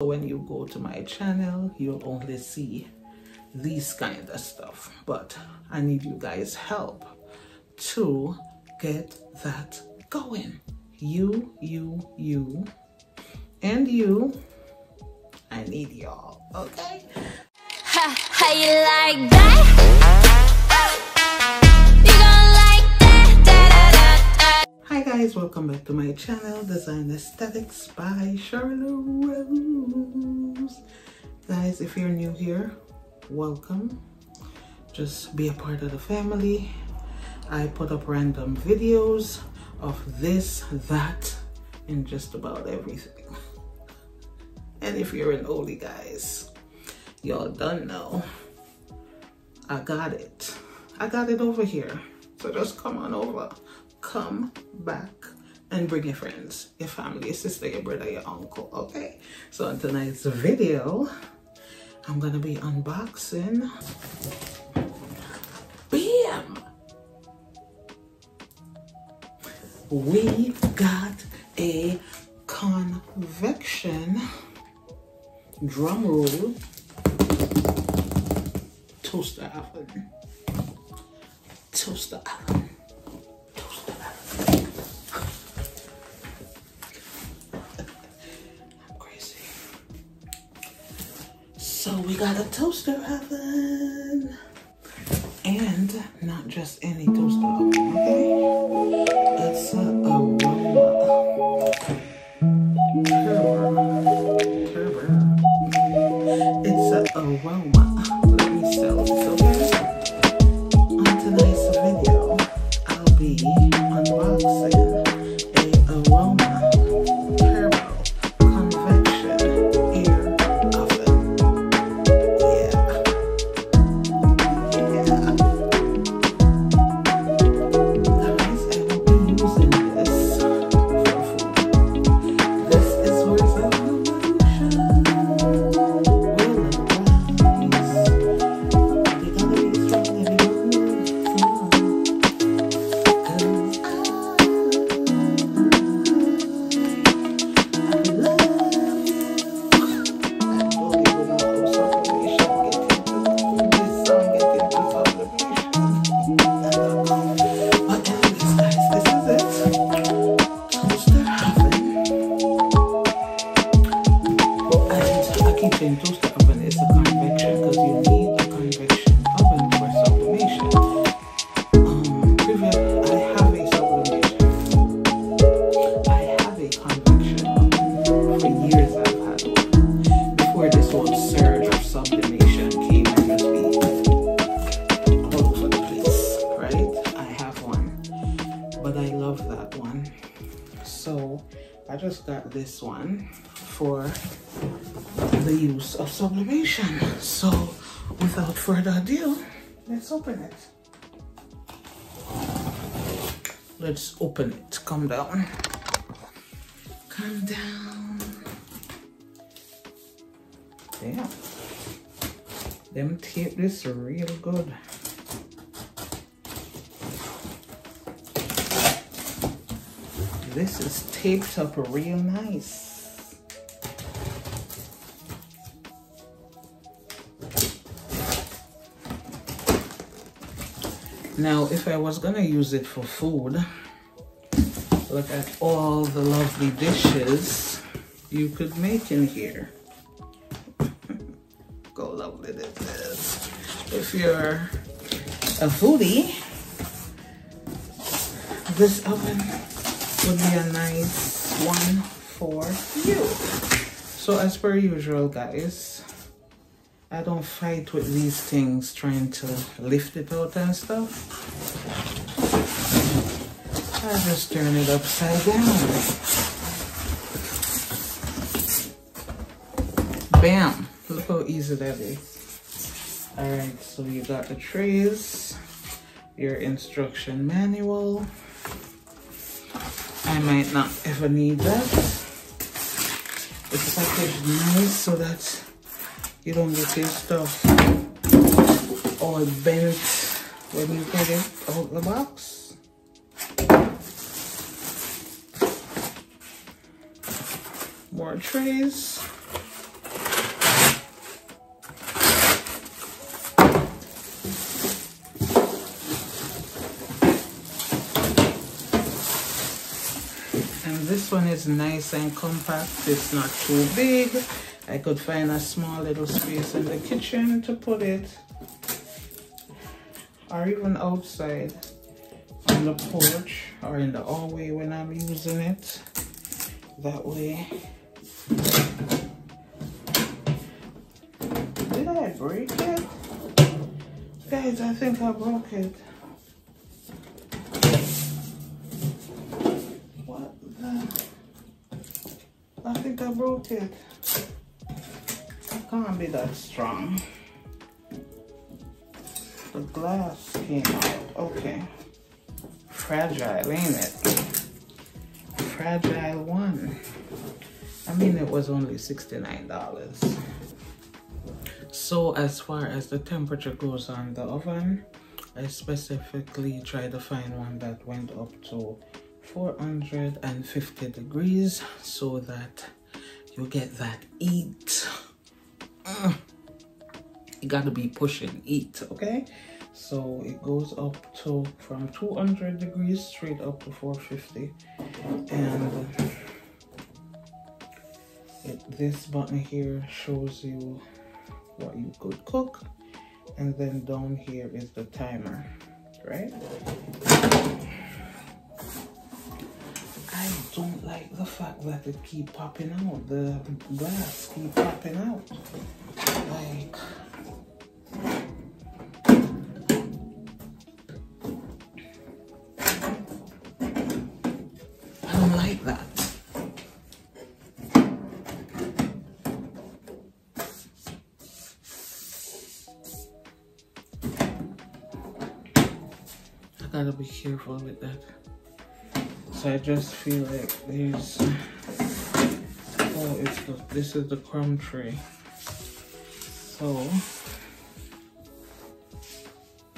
When you go to my channel, you'll only see these kind of stuff, but I need you guys' help to get that going. You, and you. I need y'all, okay? How you like that? You gon' like that? Hi guys, welcome back to my channel, Design Aesthetics by Charlotte Rose. Guys, if you're new here, welcome. Just be a part of the family. I put up random videos of this, that, and just about everything. And if you're an oldie, guys, y'all don't know, I got it over here. So just come on over, come back and bring your friends, your family, your sister, your brother, your uncle, okay? So in tonight's video, I'm gonna be unboxing, bam! We got a convection, drum roll, toaster oven. I'm crazy. So we got a toaster oven, and not just any toaster oven, okay? It's a aroma. It's an aroma. Let me sell this, okay? On tonight's video, I'll be unboxing a aroma turbo convection air oven. Yeah. Guys, I will be using this for food. This is where Sublimation will arise. We gotta be strong and toaster oven is a convection because you need a convection oven for sublimation. I have a sublimation. I have a convection oven. For years I've had one. Before this whole surge of sublimation came and just be all over the place, right? I have one, but I love that one. So I just got this one for the use of sublimation. So without further ado, let's open it. Let's open it. Come down. Come down. Yeah. Them tape this real good. This is taped up real nice. Now, if I was gonna use it for food, look at all the lovely dishes you could make in here. Go lovely this is. If you're a foodie, this oven would be a nice one for you. So as per usual, guys, I don't fight with these things trying to lift it out and stuff. I just turn it upside down. Bam! Look how easy that is. Alright, so you got the trays, your instruction manual. I might not ever need that. It's packaged nice so that you don't get your stuff all bent when you get it out the box. More trays. this one is nice and compact. It's not too big. I could find a small little space in the kitchen to put it, or even outside on the porch or in the hallway when I'm using it. That way. Did I break it? Guys, I think I broke it. What the? I think I broke it. It can't be that strong. The glass came out. Okay. Fragile, ain't it? Fragile one. I mean, it was only $69. So as far as the temperature goes on the oven, I specifically tried to find one that went up to 450 degrees so that you get that heat. You gotta be pushing heat, okay? So it goes up to from 200 degrees straight up to 450, and this button here shows you what you could cook, and then down here is the timer, right? I don't like the fact that it keep popping out. The glass keep popping out. Like, I don't like that. I gotta be careful with that. So I just feel like there's, oh, this is the crumb tray. So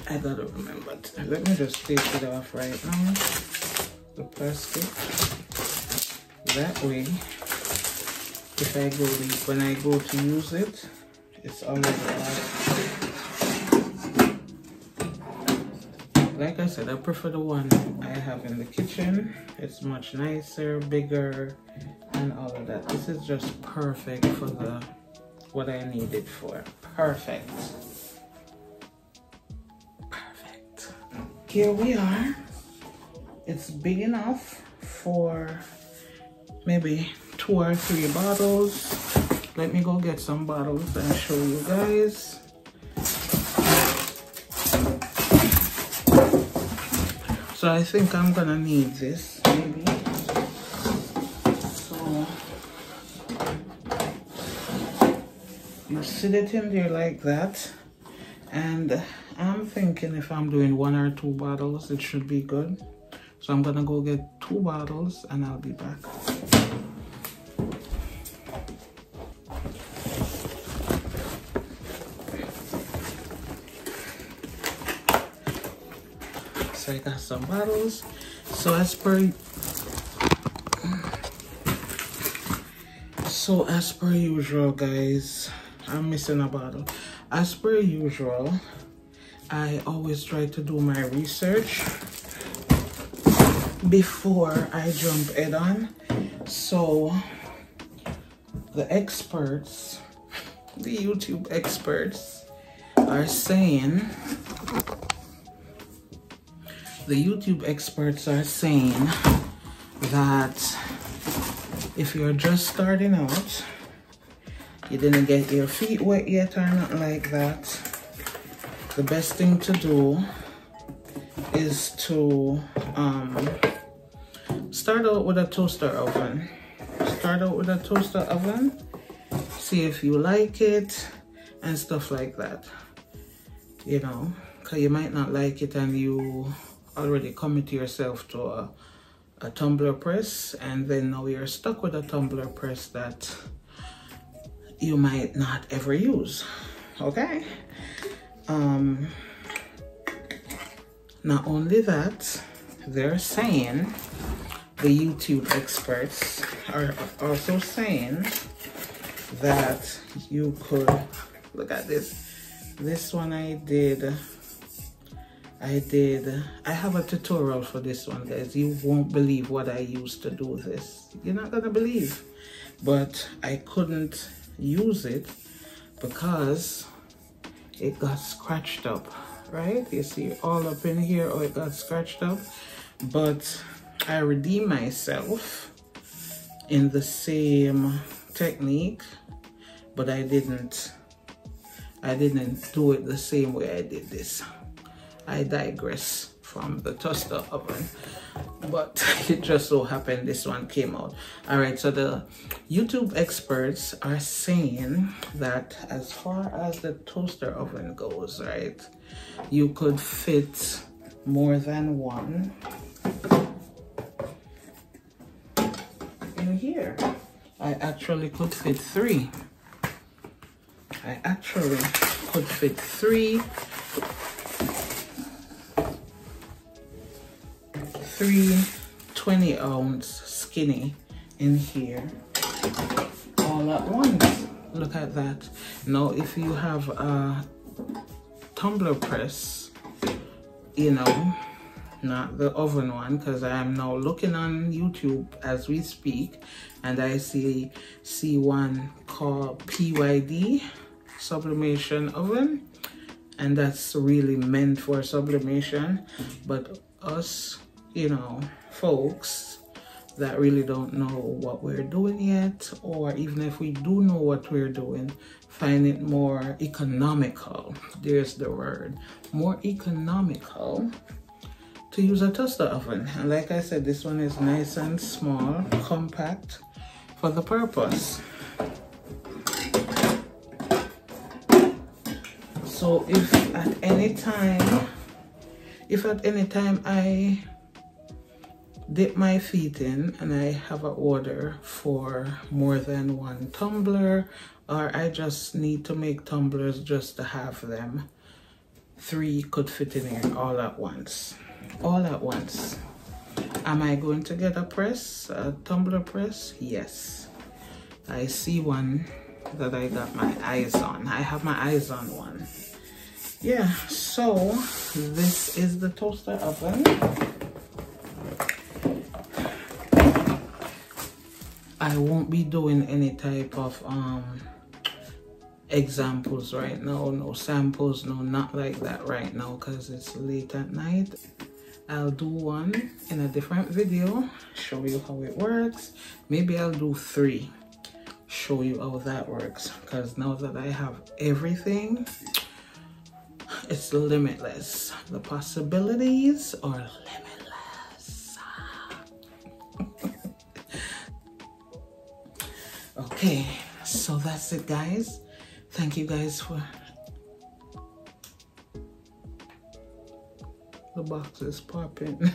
I gotta remember. Let me just take it off right now. The plastic. That way, if I go, when I go to use it, it's already off. Like I said, I prefer the one I have in the kitchen. It's much nicer, bigger, and all of that. This is just perfect for what I need it for. Perfect. Perfect. Here we are. It's big enough for maybe 2 or 3 bottles. Let me go get some bottles and show you guys. So I think I'm gonna need this, maybe. So you sit it in there like that, and I'm thinking if I'm doing 1 or 2 bottles, it should be good. So I'm gonna go get 2 bottles and I'll be back. So I got some bottles. So as per usual, guys, I'm missing a bottle. As per usual, I always try to do my research before I jump head on. So the experts, the YouTube experts are saying, that if you're just starting out, you didn't get your feet wet yet or nothing like that, the best thing to do is to start out with a toaster oven. Start out with a toaster oven, see if you like it and stuff like that, you know, because you might not like it and you already commit yourself to a tumbler press, and then now you're stuck with a tumbler press that you might not ever use. Okay, not only that, they're saying, the YouTube experts are also saying that you could, look at this one I did I have a tutorial for this one, guys. You won't believe what I used to do this. You're not gonna believe. But I couldn't use it because it got scratched up, right? You see all up in here, oh, it got scratched up. But I redeemed myself in the same technique, but I didn't do it the same way I did this. I digress from the toaster oven, but it just so happened this one came out. All right, so the YouTube experts are saying that as far as the toaster oven goes, right, you could fit more than one in here. I actually could fit 3. I actually could fit 3 20-ounce skinny in here all at once. Look at that. Now if you have a tumbler press, you know, not the oven one, because I am now looking on YouTube as we speak and I see one called PYD, sublimation oven, and that's really meant for sublimation. But us, you know, folks that really don't know what we're doing yet, or even if we do know what we're doing, find it more economical, there's the word, more economical to use a toaster oven. And like I said, this one is nice and small, compact for the purpose. So if at any time I dip my feet in and I have an order for more than 1 tumbler, or I just need to make tumblers just to have them, 3 could fit in here all at once. All at once. Am I going to get a press, a tumbler press? Yes. I see one that I got my eyes on. I have my eyes on one. Yeah, so this is the toaster oven. I won't be doing any type of examples right now, no samples, no, not like that right now, because it's late at night. I'll do one in a different video, show you how it works. Maybe I'll do 3, show you how that works, because now that I have everything, it's limitless. The possibilities are limitless. Okay, so that's it, guys. Thank you guys for the box is popping.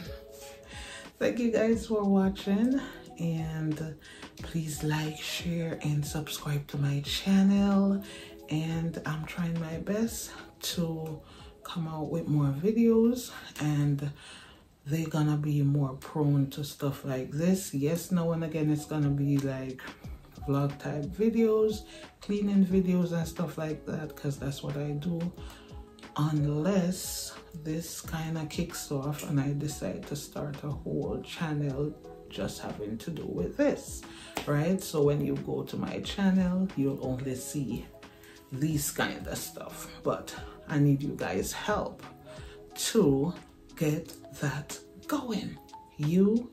Thank you guys for watching, and please like, share, and subscribe to my channel. And I'm trying my best to come out with more videos, and they're gonna be more prone to stuff like this. Yes, now and again it's gonna be like vlog type videos, cleaning videos and stuff like that, because that's what I do, unless this kind of kicks off and I decide to start a whole channel just having to do with this, right? So when you go to my channel, you'll only see these kind of stuff, but I need you guys' help to get that going. You,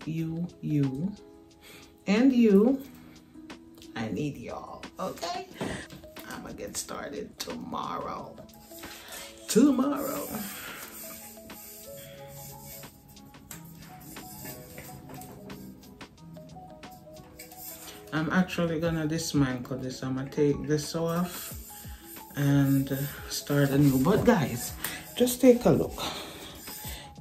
and you. I need y'all, okay? I'm gonna get started tomorrow. I'm actually gonna dismantle this. I'm gonna take this off and start anew. But guys, just take a look.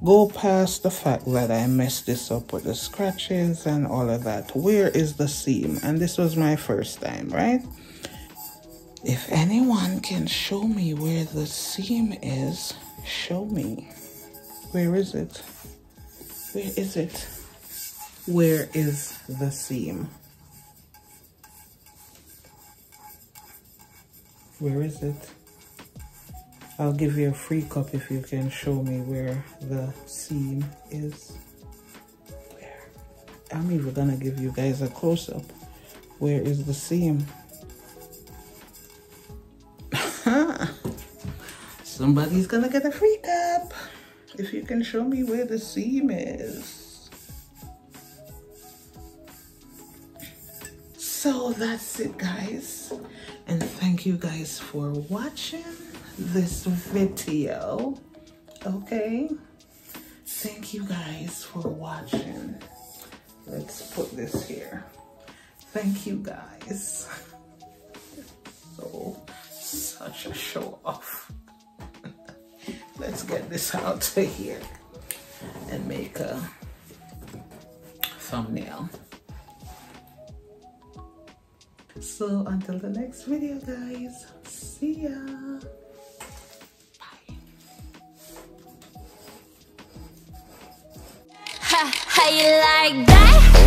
Go past the fact that I messed this up with the scratches and all of that. Where is the seam? And this was my first time, right? If anyone can show me where the seam is, show me. Where is it? Where is it? Where is the seam? Where is it? I'll give you a free cup if you can show me where the seam is. Where? I'm even gonna give you guys a close-up. Where is the seam? Somebody's gonna get a free cup if you can show me where the seam is. So that's it, guys, and thank you guys for watching this video. Okay, thank you guys for watching. Let's put this here. Thank you guys. So such a show off. Let's get this out of here and make a thumbnail. So until the next video, guys, see ya. Bye. Ha, how you like that?